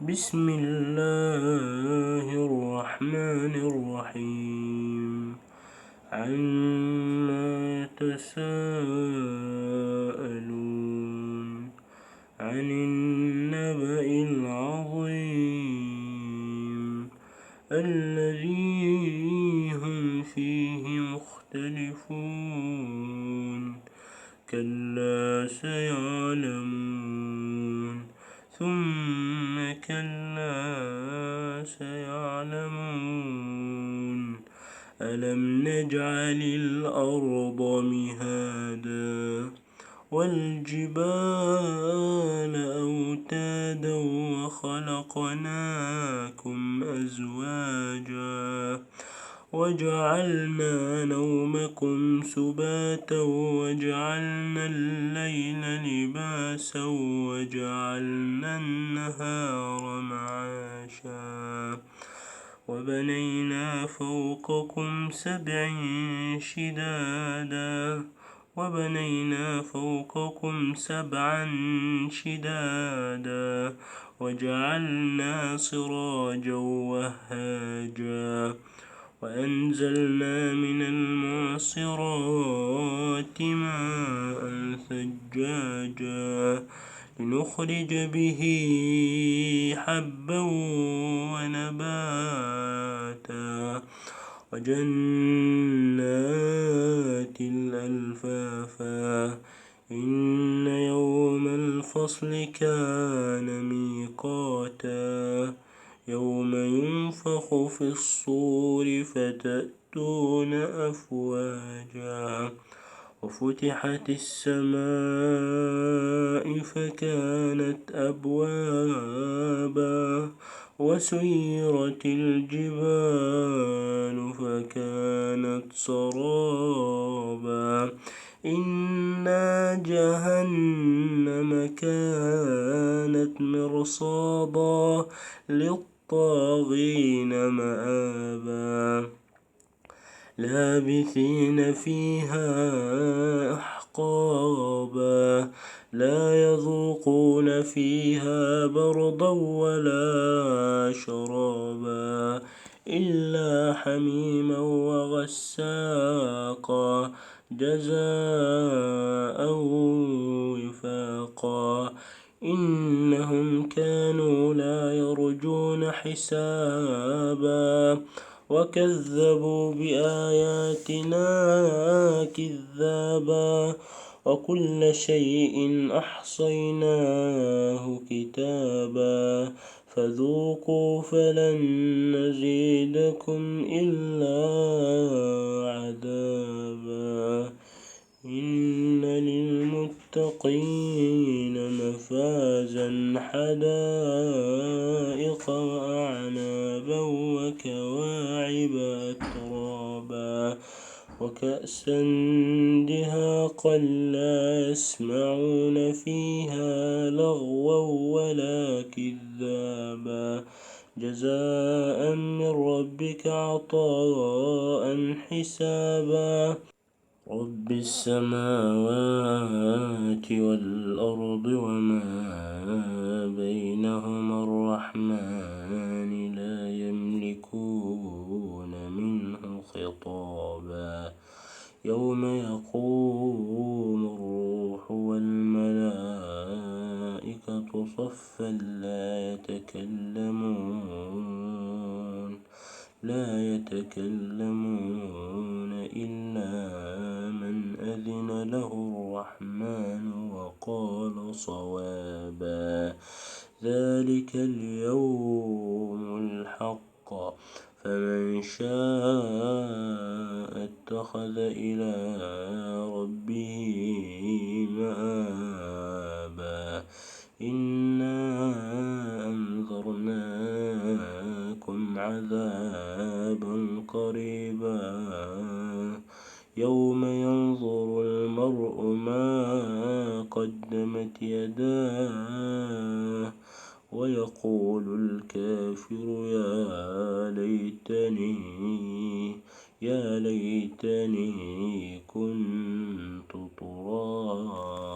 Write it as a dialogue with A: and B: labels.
A: بسم الله الرحمن الرحيم عما يتساءلون عن النبأ العظيم الذي هم فيه مختلفون كلا سيعلمون ثم كلا سيعلمون ألم نجعل الأرض مهادا والجبال أوتادا وخلقناكم أزواجا وجعلنا نومكم سباتا وجعلنا الليل لباسا وجعلنا النهار معاشا وبنينا فوقكم سبعا شدادا وجعلنا سراجا وهاجا وأنزلنا من المعصرات ماء ثجاجا لنخرج به حبا ونباتا وجنات ألفافا إن يوم الفصل كان ميقاتا يوم ينفخ في الصور فتأتون أفواجا وفتحت السماء فكانت أبوابا وسيرت الجبال فكانت سرابا إنا جهنم كانت مرصادا للطاغين مآبا لابثين فيها أحقابا لا يذوقون فيها بردا ولا شرابا إلا حميما وغساقا جزاء وفاقا إنهم كانوا لا يرجون حسابا وكذبوا بآياتنا كذابا وكل شيء أحصيناه كتابا فذوقوا فلن نزيدكم إلا عذابا إن للمتقين مفازا حدائق وأعنابا وكواعب أترابا وكأسا دهاقا لا يسمعون فيها لغوا ولا كذابا جزاء من ربك عطاء حسابا رب السماوات والأرض وما بينهما الرحمن لا يملكون منه خطابا يوم يقوم الروح والملائكة صفا لا يتكلمون إلا من أذن له الرحمن وقال صوابا ذلك اليوم الحق فمن شاء اتخذ إلى ربه مآبا إنا أنذرناكم عذابا قريبا يوم ينظر المرء ما قدمت يداه ويقول الكافر يا ليتني كنت ترابا.